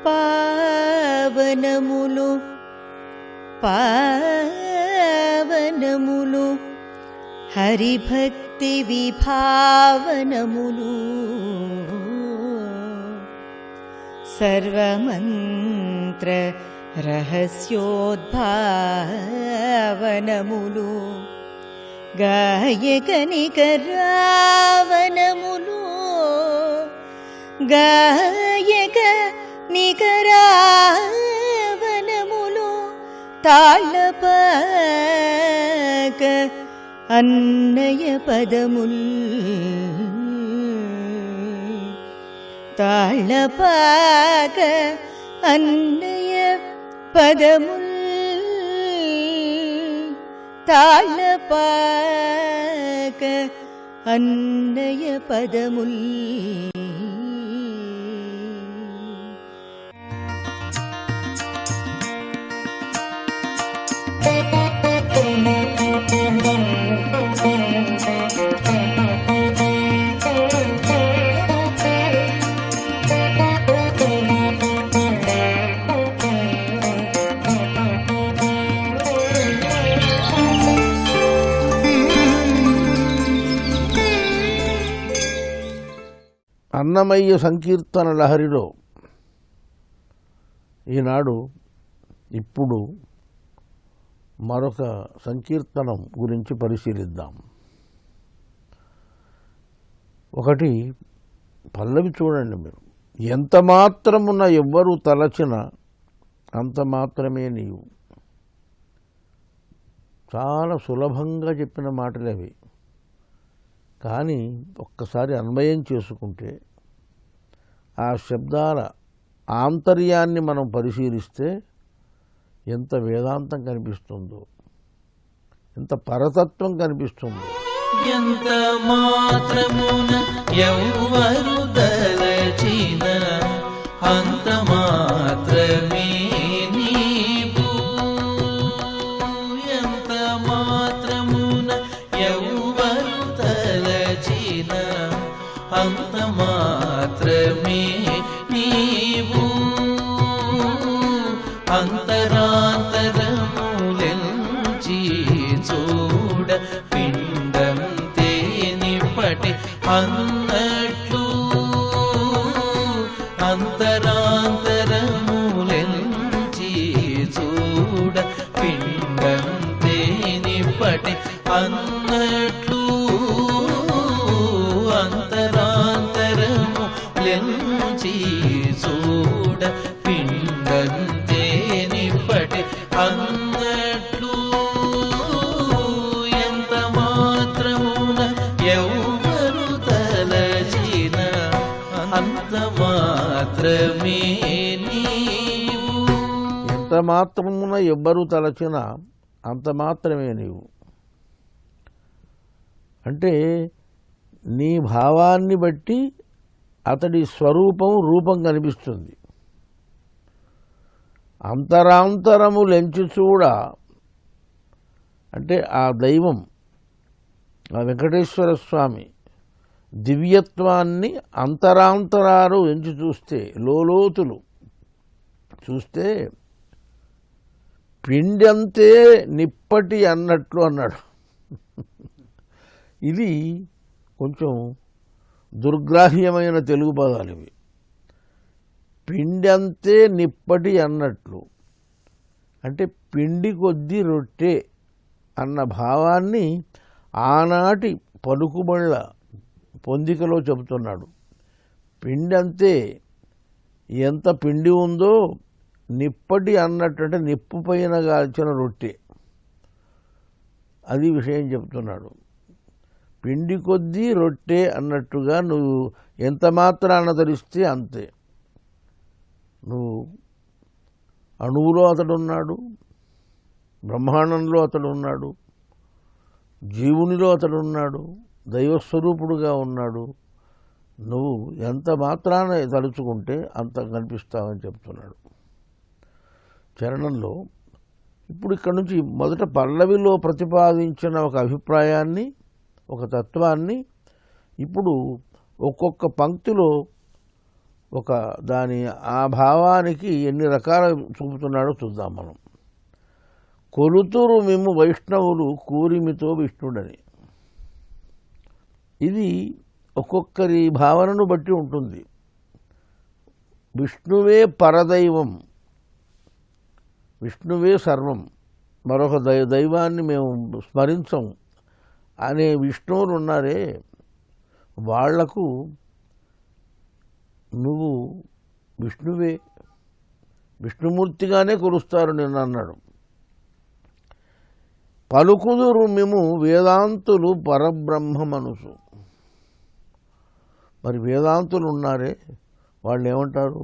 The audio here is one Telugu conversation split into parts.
పావనములు పావనములు హరిభక్తి విభావనములు సర్వమంత్ర రహస్యోద్భావనములు గాయక నికరావనములు గాయక నికరావనములు తాళపాక అన్నయ పదముల్ తాళపాక అన్నయ పదముల్ తాళపాక అన్నయ పదముల్ అన్నమయ్య సంకీర్తన లహరిలో ఈనాడు ఇప్పుడు మరొక సంకీర్తనం గురించి పరిశీలిద్దాం. ఒకటి పల్లవి చూడండి మీరు. ఎంత మాత్రమున ఎవ్వరు తలచిన అంత మాత్రమే నీవు. చాలా సులభంగా చెప్పిన మాటలు అవి. కానీ ఒక్కసారి అన్వయం చేసుకుంటే ఆ శబ్దాల ఆంతర్యాన్ని మనం పరిశీలిస్తే ఎంత వేదాంతం కనిపిస్తుందో, ఎంత పరతత్వం కనిపిస్తుందో. ఎంత మాత్రమున ఎవ్వరు తలచిన అంత మాత్రమే నీవు. ఎంత మాత్రమున ఎవ్వరు తలచిన అంత మాత్రమే నీవు. అంతరాంతరములెంచి చూడ పిండం తేనిపటి అన్నట్లు. అంతరాంతరములెంచి చూడ పిండం తేనిపటి అన్నట్లు. అంతరాంతరములెంచి చూడ పిండం అన్నట్లు. ఎంత మాత్రమున ఎవ్వరు తలచిన అంత మాత్రమే నీవు. ఎంత మాత్రమున ఎవ్వరు తలచిన అంత మాత్రమే నీవు అంటే నీ భావాన్ని బట్టి అతడి స్వరూపం రూపం కనిపిస్తుంది. అంతరాంతరములెంచి చూడ అంటే ఆ దైవం, ఆ వెంకటేశ్వర స్వామి దివ్యత్వాన్ని అంతరాంతరాలు ఎంచి చూస్తే, లోతులు చూస్తే పిండంతే నిప్పటి అన్నట్లు అన్నాడు. ఇది కొంచెం దుర్గ్రాహ్యమైన తెలుగు పదాలు ఇవి. పిండంతే నిప్పటి అన్నట్లు అంటే పిండి కొద్దీ రొట్టె అన్న భావాన్ని ఆనాటి పలుకుబళ్ళ పొందికలో చెబుతున్నాడు. పిండంతే ఎంత పిండి ఉందో నిప్పటి అన్నట్టు అంటే నిప్పు పైన కాల్చిన రొట్టె, అది విషయం చెప్తున్నాడు. పిండి కొద్దీ రొట్టె అన్నట్టుగా నువ్వు ఎంత మాత్రాన ధరిస్తే అంతే. నువ్వు అణువులో అతడున్నాడు, బ్రహ్మాండంలో అతడున్నాడు, జీవునిలో అతడున్నాడు, దైవస్వరూపుడుగా ఉన్నాడు. నువ్వు ఎంత మాత్రాన తలుచుకుంటే అంత కనిపిస్తావని చెప్తున్నాడు చరణంలో. ఇప్పుడు ఇక్కడ నుంచి మొదట పల్లవిలో ప్రతిపాదించిన ఒక అభిప్రాయాన్ని, ఒక తత్వాన్ని ఇప్పుడు ఒక్కొక్క పంక్తిలో దాని ఆ భావానికి ఎన్ని రకాల చూపుతున్నాడో చూద్దాం మనం. కొలుతురు మేము వైష్ణవులు కూరిమితో విష్ణుడని. ఇది ఒక్కొక్కరి భావనను బట్టి ఉంటుంది. విష్ణువే పరదైవం, విష్ణువే సర్వం, మరొక దైవాన్ని మేము స్మరించం అనే విష్ణువులు ఉన్నారే, వాళ్లకు నువ్వు విష్ణువే, విష్ణుమూర్తిగానే కొలుస్తారు నిన్ను అన్నాడు. పలుకుదురు మేము వేదాంతులు పరబ్రహ్మమనుసు. మరి వేదాంతులు ఉన్నారే, వాళ్ళు ఏమంటారు?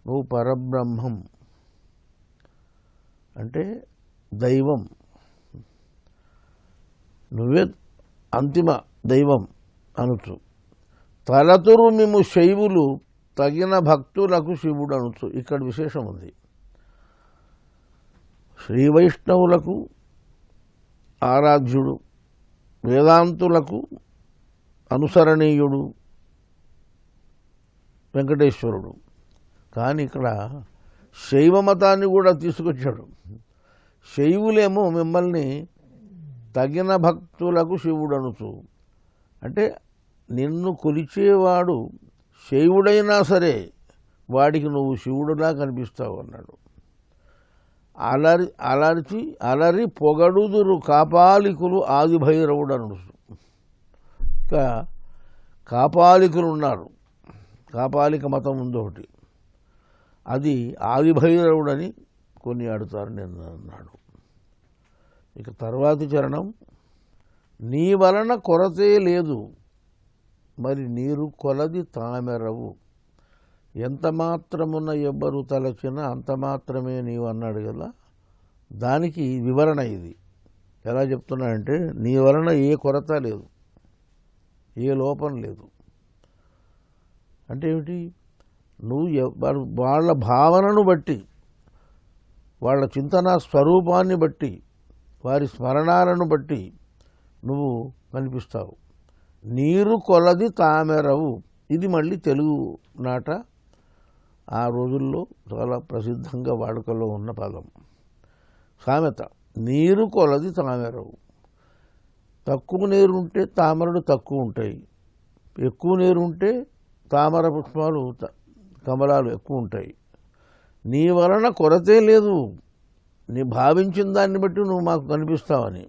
నువ్వు పరబ్రహ్మం అంటే దైవం, నువ్వే అంతిమ దైవం అనుచు. తలతురు మేము శైవులు తగిన భక్తులకు శివుడు అనుచు. ఇక్కడ విశేషం ఉంది. శ్రీ వైష్ణవులకు ఆరాధ్యుడు, వేదాంతులకు అనుసరణీయుడు వెంకటేశ్వరుడు. కానీ ఇక్కడ శైవ మతాన్ని కూడా తీసుకొచ్చాడు. శైవులేమో మిమ్మల్ని తగిన భక్తులకు శివుడు అనుచు, అంటే నిన్ను కొలిచేవాడు శైవుడైనా సరే వాడికి నువ్వు శివుడులా కనిపిస్తావు అన్నాడు. అలరి పొగడుదురు కాపాలికులు ఆదిభైరవుడు అనుసు. ఇంకా కాపాలికులు ఉన్నారు, కాపాలిక మతం ఉంది ఒకటి, అది ఆదిభైరవుడని కొనియాడుతారు నిన్న అన్నాడు. ఇక తర్వాతి చరణం, నీ వలన కొరతే లేదు మరి నీరు కొలది తామెరవు, ఎంత మాత్రమున ఎవ్వరు తలచినా అంత మాత్రమే నీవు అన్నాడు కదా. దానికి వివరణ ఇది. ఎలా చెప్తున్నాడంటే, నీ వలన ఏ కొరత లేదు, ఏ లోపం లేదు. అంటే ఏమిటి? నువ్వు వాళ్ళ భావనను బట్టి, వాళ్ళ చింతన స్వరూపాన్ని బట్టి, వారి స్మరణాలను బట్టి నువ్వు కనిపిస్తావు. నీరు కొలది తామెరవు, ఇది మళ్ళీ తెలుగు నాట ఆ రోజుల్లో చాలా ప్రసిద్ధంగా వాడుకలో ఉన్న పదం, సామెత. నీరు కొలది తామెరవు. తక్కువ నీరు ఉంటే తామరలు తక్కువ ఉంటాయి, ఎక్కువ నీరు ఉంటే తామర పుష్పాలు కమలాలు ఎక్కువ ఉంటాయి. నీ వలన కొరతే లేదు, నీ భావించిన దాన్ని బట్టి నువ్వు మాకు కనిపిస్తావని.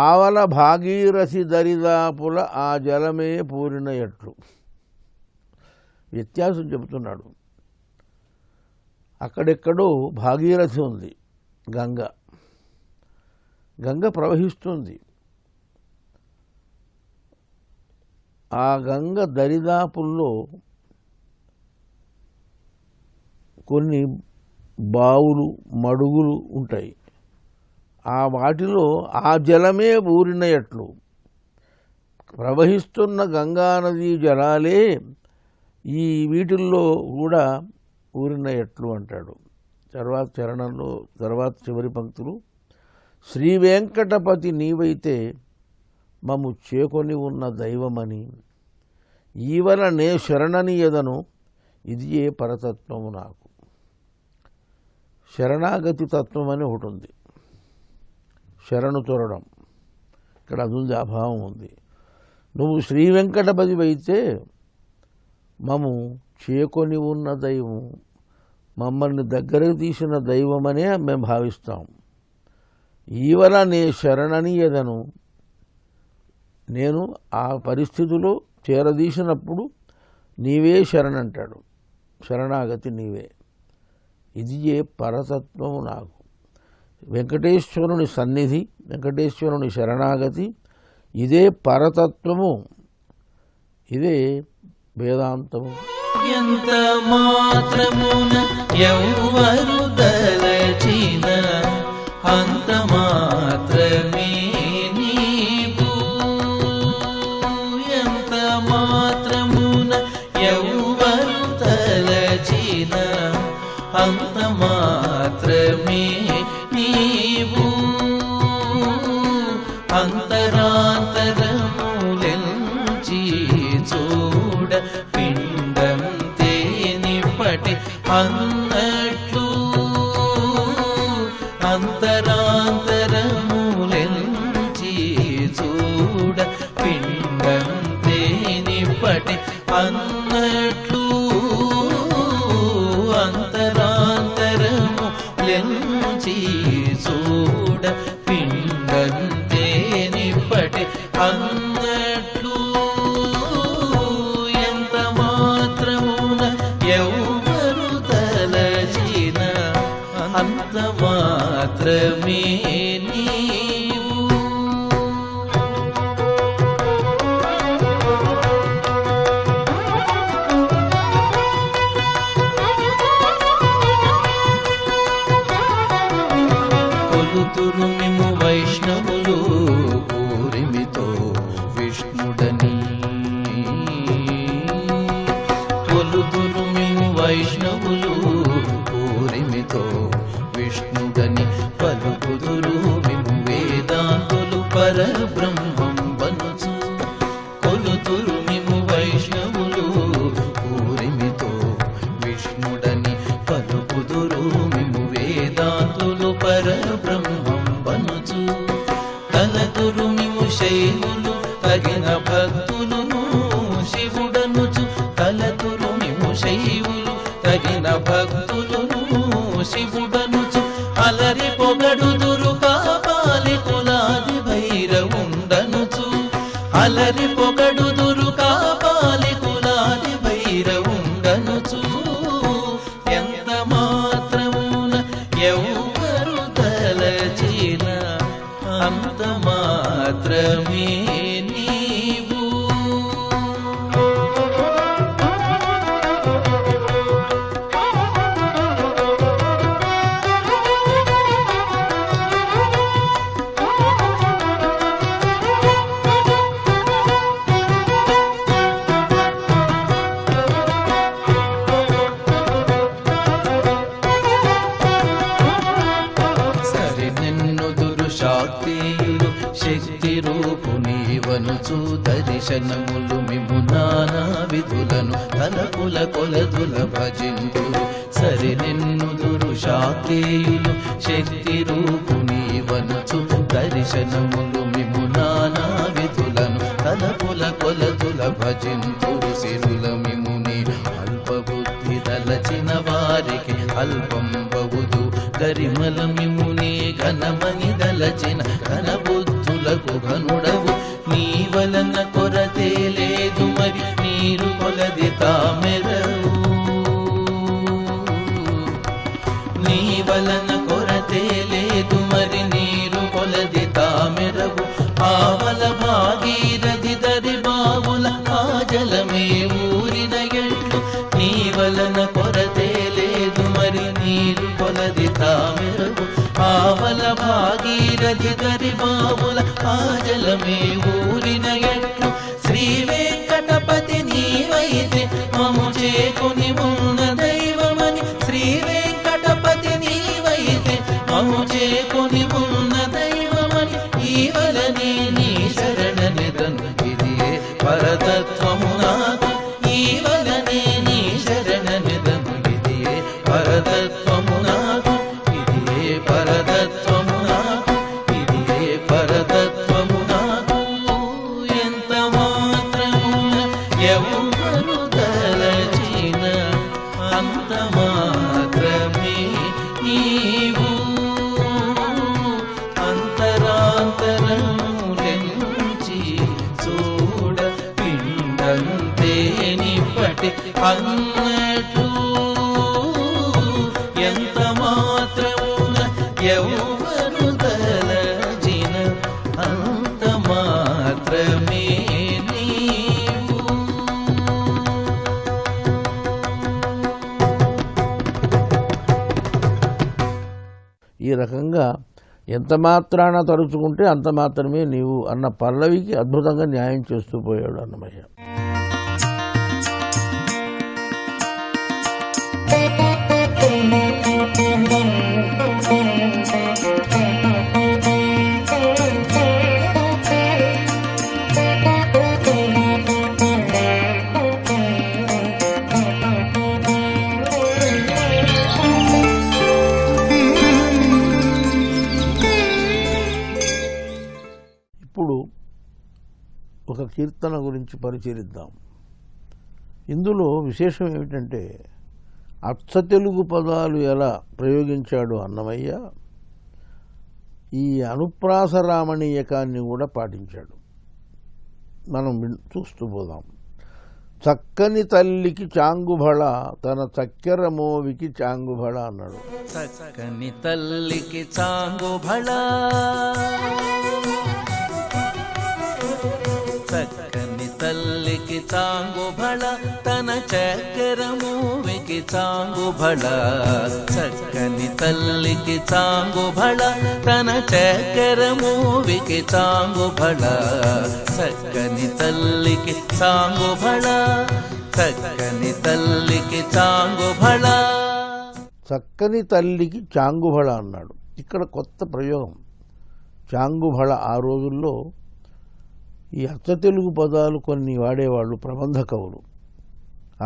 ఆవల భాగీరథి దరిదాపుల ఆ జలమే పూరిన ఎట్లు. వ్యత్యాసం చెబుతున్నాడు. అక్కడెక్కడో భాగీరథి ఉంది, గంగ ప్రవహిస్తుంది. ఆ గంగ దరిదాపుల్లో కొన్ని బావులు, మడుగులు ఉంటాయి. ఆ వాటిలో ఆ జలమే ఊరిన ఎట్లు, ప్రవహిస్తున్న గంగానదీ జలాలే ఈ వీటిల్లో కూడా ఊరిన ఎట్లు అంటాడు. తర్వాత చరణంలో తర్వాత చివరి పంక్తులు, శ్రీ వెంకటపతి నీవైతే మము చేకొని ఉన్న దైవమని, ఈవల నే శరణనీయదను, ఇది ఏ పరతత్వము నాకు. శరణాగతి తత్వం అని ఒకటి ఉంది, శరణు తొరడం. ఇక్కడ అది ఉంది, అభావం ఉంది. నువ్వు శ్రీ వెంకటపతి అయితే మము చేకొని ఉన్న దైవం, మమ్మల్ని దగ్గరకు తీసిన దైవమనే మేము భావిస్తాం. ఈవల నే శరణనీయదను, నేను ఆ పరిస్థితిలో చేరదీసినప్పుడు నీవే శరణంటాడు, శరణాగతి నీవే. ఇది ఏ పరతత్వము నాకు. వెంకటేశ్వరుని సన్నిధి, వెంకటేశ్వరుని శరణాగతి, ఇదే పరతత్వము, ఇదే వేదాంతము. ఎంత మాత్రమున ఎవ్వరు తలచిన అంత మాత్రమే నీవు, ఎంత మాత్రమున ఎవ్వరు తలచిన అంత మాత్రమే నీవు, అంతరాంతరములెంచి చూడ పిండంత ఇప్పటి అన్నట్లు అంతరాంతరములెంచి చూడ పిండంతేనిప్పటి అన్నట్లు అంతరాంతరములెంచి చూడ పిండంతేనిప్పటి అన్నట్లు ఎంత మాత్రమున ఎవ్వరు తలచిన అంత మాత్రమే నీవు. కొలుతురు మిము వైష్ణవులు పూరిమితో విష్ణుడని, కొలుతురు మిము వైష్ణవులు పూరిమితో విష్ణుడని, పలుకుదురు మిము వేదాంతులు పరబ్రహ్మం వనుచు. కొలుతురు మిము వైష్ణవులు పూరిమితో విష్ణుడని, పలుకుదురు మిము వేదాంతులు పరబ్రహ్మం వనుచు. తలతురు మిము శైవులు తగిన భక్తులును శివుడనుచు. తలతురు మిము శైవులు తగిన భక్తులును శివుడనుచు. అలరి పొగడుదురు కాపాలి కులాది భైరవుండనుచు. అలరి పొగడుదురు కాపాలి కులాది భైరవుండనుచు. ఎంత మాత్రమున ఎవ్వరు తలచిన అంత మాత్రమే నీవు. శాక్తేయులు శక్తి రూపు నీవనుచు. దర్శనములు మిము నానా విధులను తలపుల కొలదుల భజింతురు. సరి నిన్నుదురు శాక్తేయులు శక్తి రూపు నీవనుచు. దర్శనములు మిము నానా విధులను తలపుల కొలదుల భజింతురు. సిరుల మిముని అల్పబుద్ధి తలచిన వారికి అల్పం బవుదు. గరిమల మిముని ఘనమని దలచిన ఘనబుద్ధులకు ఘనుడవు. నీ వలన కొరతే లేదు మరి నీరు కొలది తామెరవు. నీ వలన కొరతే లేదు మరి నీరు కొలది తామెరవు. ఆవల భాగీరథి దరి బావుల ఆ జలమే ఊరిన ఎట్లు. నీ వలన కొరతే లేదు మరి నీరు కొలది తామెరవు. ఆవల భాగీరథి దరి బావుల ఆ జలమే ఊరిన ఎట్లు. శ్రీ వెంకటపతి నీవైతే మము చేకొని ఉన్న దైవమని. శ్రీ వెంకటపతి నీవైతే మము చేకొని ఉన్న దైవమని. ఈవలనే నీ శరణనిదను ఇదియే పరతత్వము నాకు. ఈవలనే నీ శరణనిదను ఇదియే పరతత్వము నాకు. ఇదియే పరతత్వము నాకు. ఇదియే పరతత్వము నాకు. ఎంత మాత్రమున ఎవ్వరు తలచిన అంత మాత్రమే నీవు. అంతరాంతరములెంచి చూడ పిండంతేనిప్పటి అన్నట్లు. ఎంత మాత్రమున ఎవ్వరు తలచిన అంత మాత్రమే నీవు. ఈ రకంగా ఎంత మాత్రాన తలుచుకుంటే అంత మాత్రమే నీవు అన్న పల్లవికి అద్భుతంగా న్యాయం చేస్తూ పోయాడు అన్నమయ్య. కీర్తన గురించి పరిశీలిద్దాం. ఇందులో విశేషం ఏమిటంటే అచ్చ తెలుగు పదాలు ఎలా ప్రయోగించాడు అన్నమయ్య, ఈ అనుప్రాస రామణీయకాన్ని కూడా పాటించాడు. మనం చూస్తూ పోదాం. చక్కని తల్లికి చాంగుబళ తన చక్కెర మోవికి చాంగుబళ అన్నాడు. చక్కని తల్లికి చాంగుబళ, చక్కని తల్లికి చాంగుబళ తన చక్కెర మూవికి చాంగుబళ. చక్కని తల్లికి చాంగుబళ తన చక్కెర మూవికి చాంగుబళ. చక్కని తల్లికి చాంగుబళ, చక్కని తల్లికి చాంగుబళ. చక్కని తల్లికి చాంగుబళ అన్నాడు. ఇక్కడ కొత్త ప్రయోగం. చాంగుబళ ఆ రోజుల్లో ఈ అచ్చ తెలుగు పదాలు కొన్ని వాడేవాళ్ళు ప్రబంధ కవులు.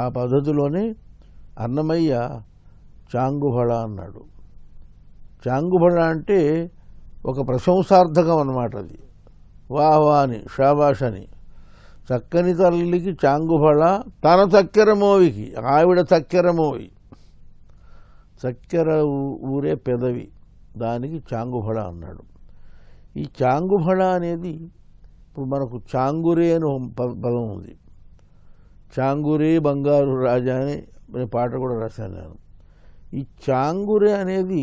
ఆ పద్ధతిలోనే అన్నమయ్య చాంగుబళ అన్నాడు. చాంగుబళ అంటే ఒక ప్రశంసార్థకం అన్నమాట. అది వాహ్వా అని, షాబాష్ అని. చక్కని తల్లికి చాంగుబళ తన చక్కెర మోవికి, ఆవిడ చక్కెర మోవి, చక్కెర ఊరే పెదవి, దానికి చాంగుబళ అన్నాడు. ఈ చాంగుబళ అనేది ఇప్పుడు మనకు చాంగురే అని పదం ఉంది. చాంగురే బంగారు రాజా అని పాట కూడా రాశాను నేను. ఈ చాంగురే అనేది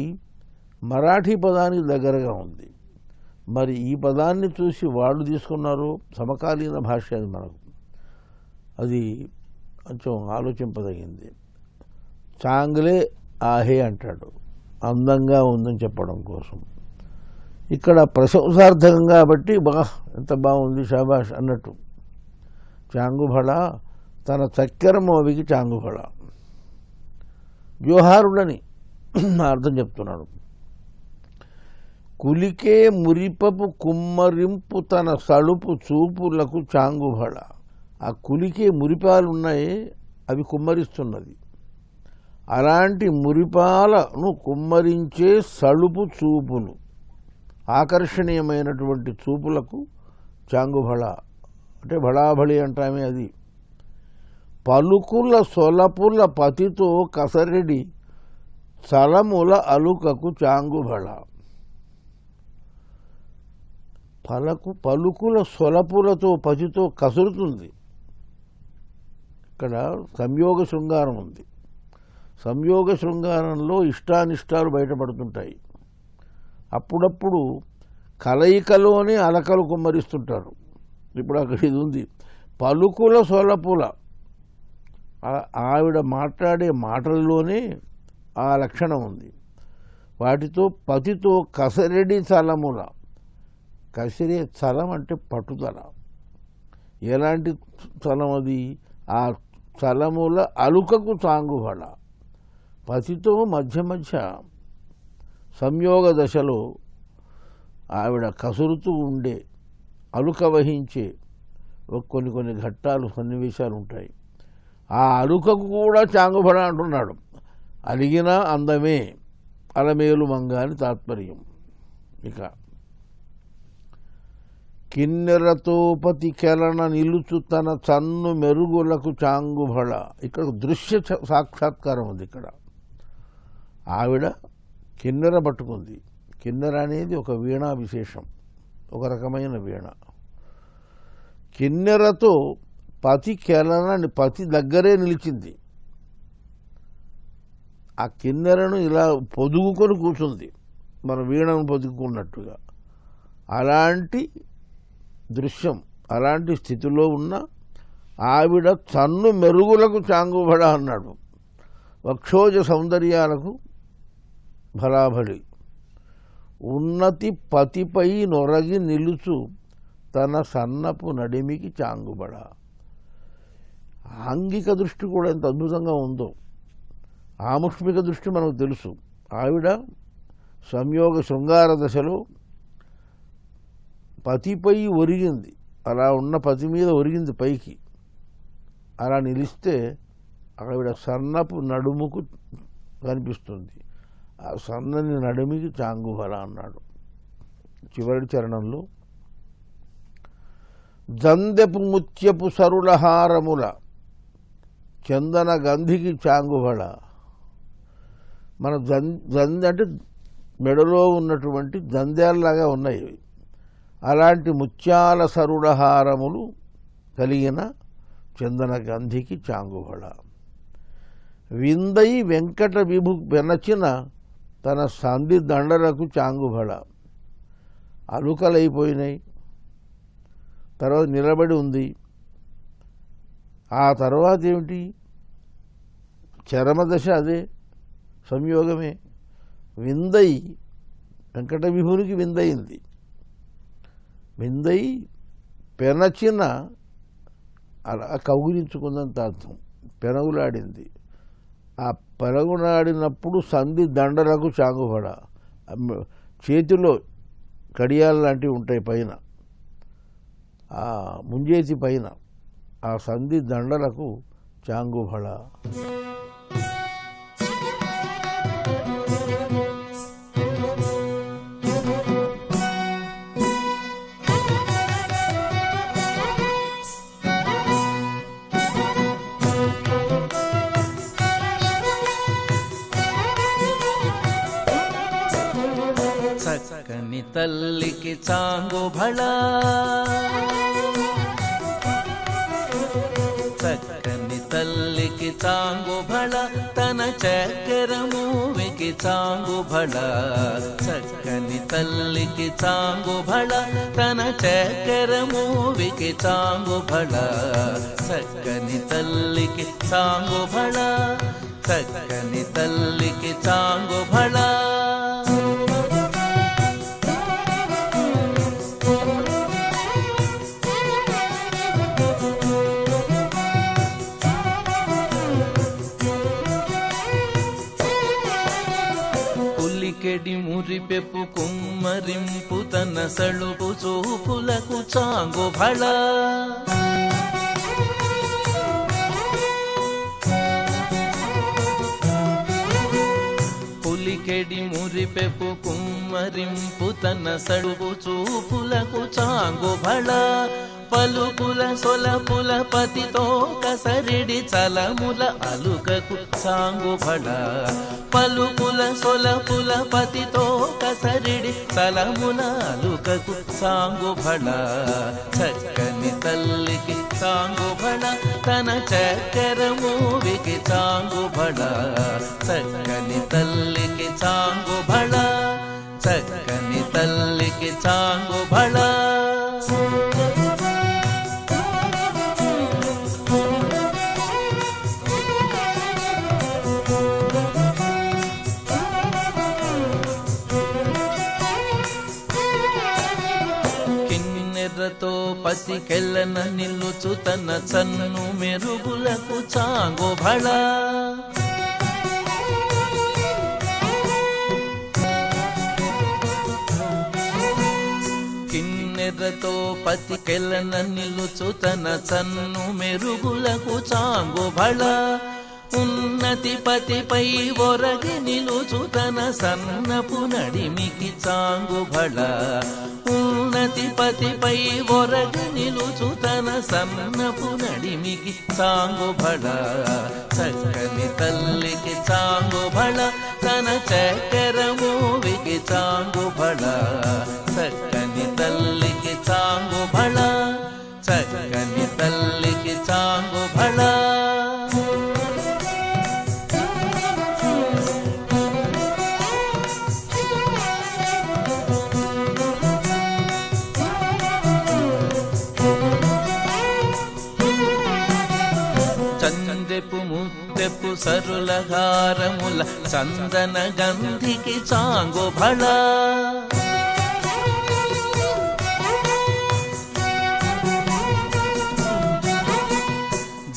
మరాఠీ పదానికి దగ్గరగా ఉంది. మరి ఈ పదాన్ని చూసి వాళ్ళు తీసుకున్నారు, సమకాలీన భాష అది మనకు. అది కొంచెం ఆలోచింపదగింది. చాంగ్లే ఆహే అంటాడు, అందంగా ఉందని చెప్పడం కోసం. ఇక్కడ ప్రశంసార్థకం కాబట్టి ఎంత బాగుంది షాబాష్ అన్నట్టు. చాంగుబళ తన చక్కెర మోవికి చాంగుబళ. వ్యూహారుడని అర్థం చెప్తున్నాడు. కులికే మురిపపు కుమ్మరింపు తన సలుపు చూపులకు చాంగుబళ. ఆ కులికే మురిపాలున్నాయి, అవి కుమ్మరిస్తున్నది. అలాంటి మురిపాలను కుమ్మరించే సలుపు చూపులు, ఆకర్షణీయమైనటువంటి చూపులకు చాంగుబళ అంటే బళాబళి అంటామే అది. పలుకుల సొలపుల పతితో కసరెడి చలముల అలుకకు చాంగుబళ. పలుకుల సొలపులతో పతితో కసురుతుంది. ఇక్కడ సంయోగ శృంగారం ఉంది. సంయోగ శృంగారంలో ఇష్టానిష్టాలు బయటపడుతుంటాయి. అప్పుడప్పుడు కలయికలోనే అలకలు కుమ్మరిస్తుంటారు. ఇప్పుడు అక్కడ ఇది ఉంది. పలుకుల సొలపుల, ఆవిడ మాట్లాడే మాటల్లోనే ఆ లక్షణం ఉంది. వాటితో పతితో కసరెడి చలముల. కసిరే చలం అంటే పట్టుదల. ఎలాంటి చలం అది? ఆ చలముల అలుకకు చాంగుబళ. పతితో మధ్య మధ్య సంయోగ దశలో ఆవిడ కసురుతూ ఉండే, అలుక వహించే కొన్ని ఘట్టాలు, సన్నివేశాలు ఉంటాయి. ఆ అలుకకు కూడా చాంగుబళ అంటున్నాడు. అలిగిన అందమే అలమేలు మంగ అని తాత్పర్యం. ఇక కిన్నెరతోపతి కెలన నిలుచు తన చన్ను మెరుగులకు చాంగుబళ. ఇక్కడ దృశ్య సాక్షాత్కారం ఉంది. ఇక్కడ ఆవిడ కిన్నెర పట్టుకుంది. కిన్నెర అనేది ఒక వీణా విశేషం, ఒక రకమైన వీణ. కిన్నెరతో పతి కెలన, పతి దగ్గరే నిలిచింది. ఆ కిన్నెరను ఇలా పొదుగుకొని కూర్చుంది, మన వీణను పొదుగుకున్నట్టుగా. అలాంటి దృశ్యం, అలాంటి స్థితిలో ఉన్న ఆవిడ చన్ను మెరుగులకు చాంగుబళ అన్నాడు. వక్షోజ సౌందర్యాలకు భలాభలి. ఉన్నతి పతిపై నొరగి నిలుచు తన సన్నపు నడిమికి చాంగుబళ. ఆంగిక దృష్టి కూడా ఎంత అద్భుతంగా ఉందో. ఆముష్మిక దృష్టి మనకు తెలుసు. ఆవిడ సంయోగ శృంగార దశలో పతిపై ఒరిగింది. అలా ఉన్న పతి మీద ఒరిగింది పైకి. అలా నిలిస్తే ఆవిడ సన్నపు నడుముకు కనిపిస్తుంది. ఆ సన్నని నడుమికి చాంగుబళ అన్నాడు. చివరి చరణంలో జందెపు ముత్యపు సరులహారముల చందన గంధికి చాంగుబళ. మన జందె అంటే మెడలో ఉన్నటువంటి జంధ్యాల్లాగా ఉన్నాయి. అలాంటి ముత్యాల సరులహారములు కలిగిన చందన గంధికి చాంగుబళ. విందై వెంకట విభు బెనచిన తన సంధి దండలకు చాంగుబళ. అలుకలైపోయినాయి, తర్వాత నిలబడి ఉంది. ఆ తర్వాత ఏమిటి? చరమదశ, అదే సంయోగమే. విందై వెంకట విభునికి విందయింది. విందై పెనచిన, అలా కౌగిలించుకుందంత అర్థం. పెనగులాడింది. ఆ పెనగులాడినప్పుడు సంధి దండలకు చాంగుబడ. చేతిలో కడియాలు లాంటివి ఉంటాయి పైన, ఆ ముంజేతి పైన, ఆ సంధి దండలకు చాంగుబళ. చక్కని తల్లికి చాంగుబళ, చక్కని తల్లికి చాంగుబళ, తన చక్కెర మూవికి చాంగుబళ. చక్కని తల్లికి చాంగుబళ, తన చక్కెర మూవికి చాంగుబళ. చక్కని తల్లికి చాంగుబళ, చక్కని తల్లికి చాంగుబళ. పులికెడి మురిపెప్పు కుమ్మరింపు తన సళుపు చూపులకు చాంగుబళ. పులికెడి మురిపెప్పు కుమ్మరింపు తన సళుపు చూపులకు చాంగుబళ. పలుకుల సొలపుల పతితో కసరిడి చలముల అలుకకు చాంగుబళ. పలుకుల సొలపుల పతితో కసరిడి చలముల అలుకకు చాంగుబళ. చక్కని తల్లికి చాంగుబళ, తన చక్కెర మూవికి చాంగుబళ. చక్కని తల్లికి చాంగుబళ, చక్కని తల్లికి చాంగుబళ. కిన్నెరతో పతికెళ్ళన నిల్లుచు తన చన్ను మెరుగులకు చాంగుబళ. కిన్నెరతో పతికెళ్ళన నిల్లుచు తన చన్ను మెరుగులకు చాంగుబళ. ఉన్నతి పతిపై ఒరగి నిలుచు తన సన్నపు నడిమికి చాంగుబళ. ఉన్నతి పతిపై ఒరగి నిలుచు తన సన్నపు నడిమికి చాంగుబళ. చక్కని తల్లికి చాంగుబళ, తన చక్కెర మూవికి చాంగుబళ. చక్కని తల్లికి చాంగుబళ, చక్కని తల్లికి చాంగుబళ. చందెపు ముద్దెపు సరులహారముల చందన గంధికి చాంగుబళ.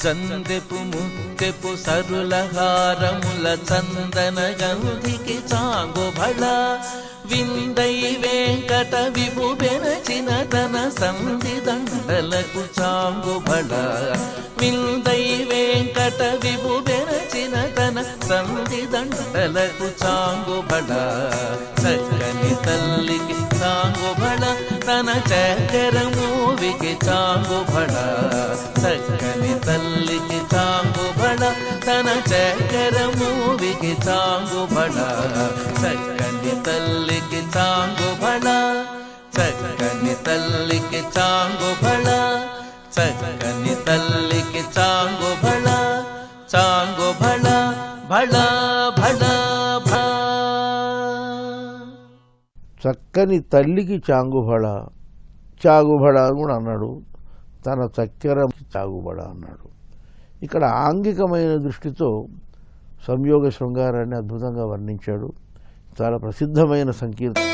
చందెపు ముద్దెపు సరులహారముల చందన గంధికి చాంగుబళ. విందై వెంకట విభు బెనచిన తన సంధి దండలకు చాంగుబళ. విందై వెంకట విభు బెనచిన తన సంధి దండలకు చాంగుబళ. చక్కని తల్లికి చాంగుబళ, తన తన చక్కెర మూవికి చాంగుబళ చక్కని తల్లికి చాంగుబళ తన చక్కెర మూవికి చాంగుబళ చక్కని తల్లికి చాంగుబళ చక్కని తల్లికి చాంగుబళ చక్కని తల్లికి చాంగుబళ చాంగుబళ బళ బళ భ చక్కని తల్లికి చాంగుబళ చాగుబళ అని కూడా అన్నాడు, తన చక్కెర చాగుబళ అన్నాడు. ఇక్కడ ఆంగికమైన దృష్టితో సంయోగ శృంగారాన్ని అద్భుతంగా వర్ణించాడు. చాలా ప్రసిద్ధమైన సంకీర్తన.